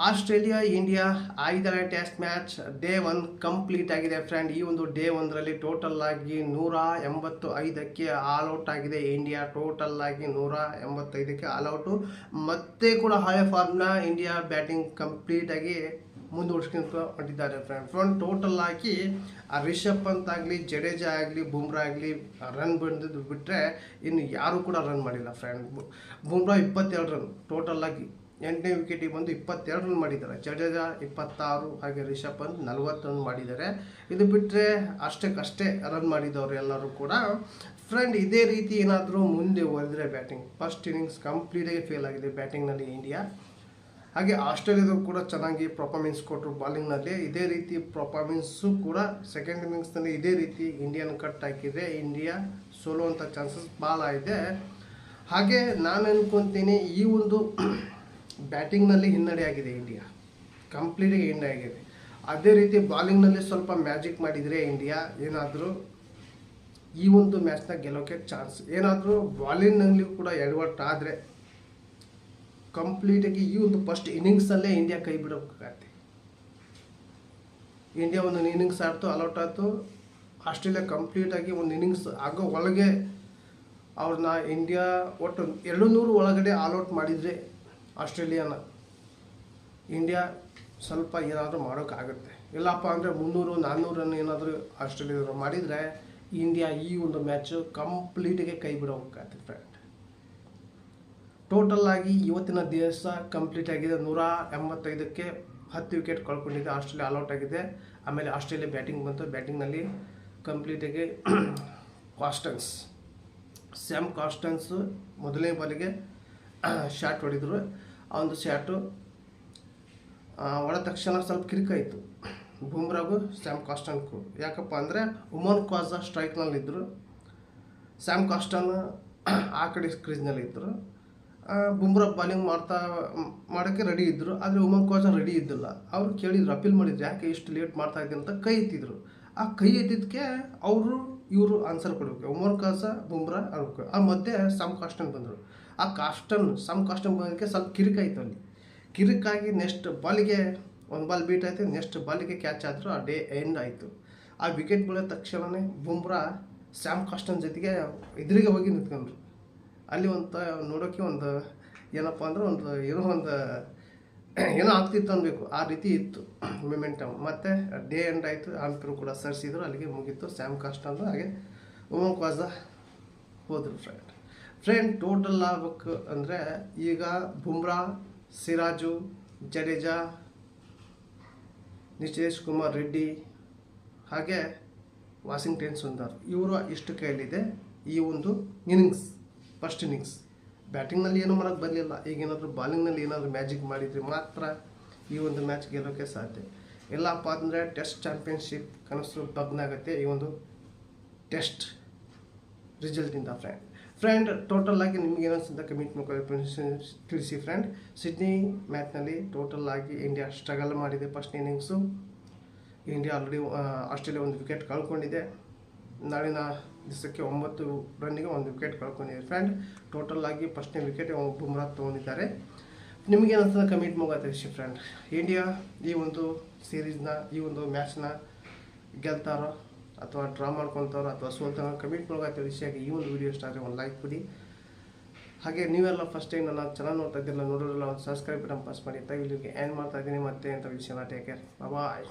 Australia India 5ನೇ test match day 1 complete ಆಗಿದೆ friend. ಈ ಒಂದು ಡೇ 1ರಲ್ಲಿ ಟೋಟಲ್ ಆಗಿ 185ಕ್ಕೆ ಆಲ್ಔಟ್ ಆಗಿದೆ ಇಂಡಿಯಾ. ಟೋಟಲ್ ಆಗಿ 185ಕ್ಕೆ ಆಲ್ಔಟು. ಮತ್ತೆ ಕೂಡ ಹಳೆ ಫಾರ್ಮ್ನ ಇಂಡಿಯಾ ಬ್ಯಾಟಿಂಗ್ ಕಂಪ್ಲೀಟ್ ಆಗಿ ಮುಂದುವರ್ಸ್ಕೊಂಡು ಹೊಂಟಿದ್ದಾರೆ ಫ್ರೆಂಡ್. ಟೋಟಲ್ ಆಗಿ ರಿಷಬ್ ಪಂತ್ ಆಗಲಿ, ಜಡೇಜಾ ಆಗಲಿ, ಬುಮ್ರಾ ಆಗಲಿ ರನ್ ಬಂದಿದ್ದು ಬಿಟ್ಟರೆ ಇನ್ನು ಯಾರೂ ಕೂಡ ರನ್ ಮಾಡಿಲ್ಲ ಫ್ರೆಂಡ್. ಬುಮ್ರಾ 22 ರನ್ ಟೋಟಲ್ ಆಗಿ 8ನೇ ವಿಕೆಟಿಗೆ ಬಂದು 22 ರನ್ ಮಾಡಿದ್ದಾರೆ. ಜಡೇಜಾ 26, ಹಾಗೆ ರಿಷಬ್ ಪಂತ್ 40 ರನ್ ಮಾಡಿದ್ದಾರೆ. ಇದು ಬಿಟ್ಟರೆ ಅಷ್ಟಕ್ಕಷ್ಟೇ ರನ್ ಮಾಡಿದವರು ಎಲ್ಲರೂ ಕೂಡ ಫ್ರೆಂಡ್. ಇದೇ ರೀತಿ ಏನಾದರೂ ಮುಂದೆ ಹೋದರೆ ಬ್ಯಾಟಿಂಗ್ ಫಸ್ಟ್ ಇನ್ನಿಂಗ್ಸ್ ಕಂಪ್ಲೀಟಾಗಿ ಫೇಲ್ ಆಗಿದೆ ಬ್ಯಾಟಿಂಗ್ನಲ್ಲಿ ಇಂಡಿಯಾ. ಹಾಗೆ ಆಸ್ಟ್ರೇಲಿಯಾದವರು ಕೂಡ ಚೆನ್ನಾಗಿ ಪರ್ಫಾರ್ಮೆನ್ಸ್ ಕೊಟ್ಟರು ಬಾಲಿಂಗ್ನಲ್ಲಿ. ಇದೇ ರೀತಿ ಪರ್ಫಾರ್ಮೆನ್ಸು ಕೂಡ ಸೆಕೆಂಡ್ ಇನ್ನಿಂಗ್ಸ್ನಲ್ಲಿ ಇದೇ ರೀತಿ ಇಂಡಿಯನ್ ಕಟ್ ಹಾಕಿದರೆ ಇಂಡಿಯಾ ಸೋಲುವಂಥ ಚಾನ್ಸಸ್ ಭಾಳ ಇದೆ. ಹಾಗೆ ನಾನು ಅನ್ಕೊತೀನಿ ಈ ಒಂದು ಬ್ಯಾಟಿಂಗ್ನಲ್ಲಿ ಹಿನ್ನಡೆ ಆಗಿದೆ ಇಂಡಿಯಾ, ಕಂಪ್ಲೀಟಾಗಿ ಹಿನ್ನಡೆ ಆಗಿದೆ. ಅದೇ ರೀತಿ ಬಾಲಿಂಗ್ನಲ್ಲಿ ಸ್ವಲ್ಪ ಮ್ಯಾಜಿಕ್ ಮಾಡಿದರೆ ಇಂಡಿಯಾ ಏನಾದರೂ ಈ ಒಂದು ಮ್ಯಾಚ್ನ ಗೆಲ್ಲೋಕ್ಕೆ ಚಾನ್ಸ್. ಏನಾದರೂ ಬಾಲಿಂಗ್ನಲ್ಲಿ ಕೂಡ ಎಡವಟ್ಟು ಆದರೆ ಕಂಪ್ಲೀಟಾಗಿ ಈ ಒಂದು ಫಸ್ಟ್ ಇನ್ನಿಂಗ್ಸಲ್ಲೇ ಇಂಡಿಯಾ ಕೈ ಬಿಡೋಕ್ಕಾಗತ್ತೆ. ಇಂಡಿಯಾ ಒಂದು ಇನ್ನಿಂಗ್ಸ್ ಆಡ್ತು, ಆಲ್ಔಟ್ ಆಯಿತು. ಆಸ್ಟ್ರೇಲಿಯಾ ಕಂಪ್ಲೀಟಾಗಿ ಒಂದು ಇನ್ನಿಂಗ್ಸ್ ಆಗೋ ಒಳಗೆ ಅವ್ರನ್ನ ಇಂಡಿಯಾ ಒಟ್ಟು 200 ಒಳಗಡೆ ಆಲ್ಔಟ್ ಮಾಡಿದರೆ ಆಸ್ಟ್ರೇಲಿಯಾನ ಇಂಡಿಯಾ ಸ್ವಲ್ಪ ಏನಾದರೂ ಮಾಡೋಕ್ಕಾಗುತ್ತೆ. ಇಲ್ಲಪ್ಪ ಅಂದರೆ 300-400 ರನ್ ಏನಾದರೂ ಆಸ್ಟ್ರೇಲಿಯಾದವರು ಮಾಡಿದರೆ ಇಂಡಿಯಾ ಈ ಒಂದು ಮ್ಯಾಚು ಕಂಪ್ಲೀಟಿಗೆ ಕೈ ಬಿಡೋಕ್ಕಾಗತ್ತೆ ಫ್ರೆಂಡ್. ಟೋಟಲ್ ಆಗಿ ಇವತ್ತಿನ ದಿವಸ ಕಂಪ್ಲೀಟ್ ಆಗಿದೆ. 185ಕ್ಕೆ 10 ವಿಕೆಟ್ ಕಳ್ಕೊಂಡಿದೆ. ಆಸ್ಟ್ರೇಲಿಯಾ ಆಲ್ಔಟ್ ಆಗಿದೆ. ಆಮೇಲೆ ಆಸ್ಟ್ರೇಲಿಯಾ ಬ್ಯಾಟಿಂಗ್ ಬಂತು. ಬ್ಯಾಟಿಂಗ್ನಲ್ಲಿ ಕಂಪ್ಲೀಟಾಗಿ ಸ್ಯಾಮ್ ಕಾಸ್ಟನ್ಸು ಮೊದಲನೇ ಬಾಲಿಗೆ ಶಾಟ್ ಹೊಡೆದರು. ಆ ಒಂದು ಶಾಟು ಹೊಡೆದ ತಕ್ಷಣ ಸ್ವಲ್ಪ ಕಿರಿಕಾಯಿತು ಬುಮ್ರಾಗೂ ಸ್ಯಾಮ್ ಕಾಸ್ಟನ್ಗೂ. ಯಾಕಪ್ಪ ಅಂದರೆ ಉಮನ್ ಕ್ವಾಜಾ ಸ್ಟ್ರೈಕ್ನಲ್ಲಿದ್ದರು, ಸ್ಯಾಮ್ ಕಾಸ್ಟನ್ ಆ ಕಡೆ ಕ್ರೀಸ್ನಲ್ಲಿದ್ದರು. ಬುಮ್ರಾ ಬಾಲಿಂಗ್ ಮಾಡೋಕ್ಕೆ ರೆಡಿ ಇದ್ದರು, ಆದರೆ ಉಮನ್ ಕ್ವಾಜಾ ರೆಡಿ ಇದ್ದಿಲ್ಲ. ಅವರು ಕೇಳಿದ್ರು, ಅಪೀಲ್ ಮಾಡಿದ್ರು, ಯಾಕೆ ಇಷ್ಟು ಲೇಟ್ ಮಾಡ್ತಾ ಇದ್ದೀನಿ ಅಂತ ಕೈ ಎತ್ತಿದ್ರು. ಆ ಕೈ ಎತ್ತಿದ್ದಕ್ಕೆ ಇವರು ಆನ್ಸರ್ ಕೊಡಬೇಕು. ಉಮನ್ ಕ್ವಾಜಾ ಬುಮ್ರಾ ಆಗಬೇಕು. ಆ ಮಧ್ಯೆ ಸ್ಯಾಮ್ ಕಾಸ್ಟನ್ ಬಂದರು. ಆ ಸ್ಯಾಮ್ ಕಾಸ್ಟನ್ ಬಂದಕ್ಕೆ ಸ್ವಲ್ಪ ಕಿರಿಕಾಯಿತು. ಅಲ್ಲಿ ಕಿರಿಕಾಗಿ ನೆಕ್ಸ್ಟ್ ಬಾಲಿಗೆ ಒಂದು ಬಾಲ್ ಬೀಟ್ ಆಯಿತು, ನೆಕ್ಸ್ಟ್ ಬಾಲಿಗೆ ಕ್ಯಾಚ್ ಆದರೂ ಆ ಡೇ ಎಂಡ್ ಆಯಿತು. ಆ ವಿಕೆಟ್ ಬೀಳೋ ತಕ್ಷಣವೇ ಬುಮ್ರಾ ಸ್ಯಾಮ್ ಕಾಸ್ಟನ್ ಜೊತೆಗೆ ಎದುರಿಗೆ ಹೋಗಿ ನಿಂತ್ಕೊಂಡ್ರು. ಅಲ್ಲಿ ನೋಡೋಕ್ಕೆ ಒಂದು ಏನಪ್ಪ ಅಂದರೆ ಏನೋ ಆಗ್ತಿತ್ತು ಅನ್ಬೇಕು, ಆ ರೀತಿ ಇತ್ತು ಮೊಮೆಂಟಮ್. ಮತ್ತು ಡೇ ಎಂಡ್ ಆಯಿತು. ಆಂಪರು ಕೂಡ ಸರಿಸಿದ್ರು, ಅಲ್ಲಿಗೆ ಮುಗೀತು. ಸ್ಯಾಮ್ ಕಾಸ್ಟನ್ ಹಾಗೆ ಉಮನ್ ಕ್ವಾಜಾ ಹೋದರು ಫ್ರೆಂಡ್. ಟೋಟಲ್ ಆಗ್ಬೇಕು ಅಂದರೆ ಈಗ ಬುಮ್ರಾ, ಸಿರಾಜು, ಜಡೇಜಾ, ನಿತೀಶ್ ಕುಮಾರ್ ರೆಡ್ಡಿ ಹಾಗೆ ವಾಷಿಂಗ್ಟನ್ ಸುಂದರ್ ಇವರು ಇಷ್ಟು ಕೈಯಲ್ಲಿದೆ ಈ ಒಂದು ಇನ್ನಿಂಗ್ಸ್, ಫಸ್ಟ್ ಇನ್ನಿಂಗ್ಸ್. ಬ್ಯಾಟಿಂಗ್ನಲ್ಲಿ ಏನೂ ಮಾಡೋಕ್ಕೆ ಬರಲಿಲ್ಲ. ಈಗೇನಾದರೂ ಬಾಲಿಂಗ್ನಲ್ಲಿ ಏನಾದರೂ ಮ್ಯಾಜಿಕ್ ಮಾಡಿದರೆ ಮಾತ್ರ ಈ ಒಂದು ಮ್ಯಾಚ್ ಗೆಲ್ಲೋಕ್ಕೆ ಸಾಧ್ಯ. ಇಲ್ಲಪ್ಪ ಅಂದರೆ ಟೆಸ್ಟ್ ಚಾಂಪಿಯನ್ಶಿಪ್ ಕನಸು ಭಗ್ನಾಗುತ್ತೆ ಈ ಒಂದು ಟೆಸ್ಟ್ ರಿಸಲ್ಟಿಂದ ಫ್ರೆಂಡ್. ಟೋಟಲ್ ಆಗಿ ನಿಮ್ಗೆ ಏನಿಸುತ್ತೆ ಕಮೆಂಟ್ ಮುಖಾಂತರ ತಿಳಿಸಿ ಫ್ರೆಂಡ್. ಸಿಡ್ನಿ ಮ್ಯಾಚ್ನಲ್ಲಿ ಟೋಟಲ್ ಆಗಿ ಇಂಡಿಯಾ ಸ್ಟ್ರಗಲ್ ಮಾಡಿದೆ first innings. India already Australia ಒಂದು ವಿಕೆಟ್ ಕಳ್ಕೊಂಡಿದೆ. ನಾಳಿನ ದಿವಸಕ್ಕೆ 9 ರನ್ನಿಗೆ ಒಂದು ವಿಕೆಟ್ ಕಳ್ಕೊಂಡಿದೆ ಫ್ರೆಂಡ್. ಟೋಟಲ್ ಆಗಿ ಫಸ್ಟ್ನೇ ವಿಕೆಟ್ ಬುಮ್ರಾ ತೊಗೊಂಡಿದ್ದಾರೆ. ನಿಮಗೆ ಏನಿಸ್ತದೆ ಕಮೆಂಟ್ ಮುಖಾಂತರ ತಿಳಿಸಿ ಫ್ರೆಂಡ್. ಇಂಡಿಯಾ ಈ ಒಂದು ಸೀರೀಸ್ನ, ಈ ಒಂದು ಮ್ಯಾಚ್ನ ಗೆಲ್ತಾರೋ ಅಥವಾ ಡ್ರಾ ಮಾಡ್ಕೊತಾರೋ ಅಥವಾ ಸೋಲ್ತಾರೋ ಕಮೆಂಟ್ ಮುಖಾಂತರ ತಿಳಿಸಿ. ಹಾಗೆ ಈ ಒಂದು ವಿಡಿಯೋ ಇಷ್ಟ ಆದರೆ ಒಂದು ಲೈಕ್ ಕೊಡಿ. ಹಾಗೆ ನೀವೆಲ್ಲ ಫಸ್ಟ್ ಟೈಮ್ ನನ್ನ ಚಾನಲ್ ನೋಡ್ತಾ ಇದ್ದಿಲ್ಲ, ನೋಡೋದಿಲ್ಲ, ಒಂದು ಸಬ್ಸ್ಕ್ರೈಬ್ ಬಟನ್ ಪ್ರೆಸ್ ಮಾಡಿ. ಇಲ್ಲಿಗೆ ಆ್ಯನ್ ಮಾಡ್ತಾ ಇದ್ದೀನಿ ಮತ್ತೆ ಅಂತ ವಿಷಯನ. ಟೇಕ್ ಕೇರ್, ಬಾಯ್.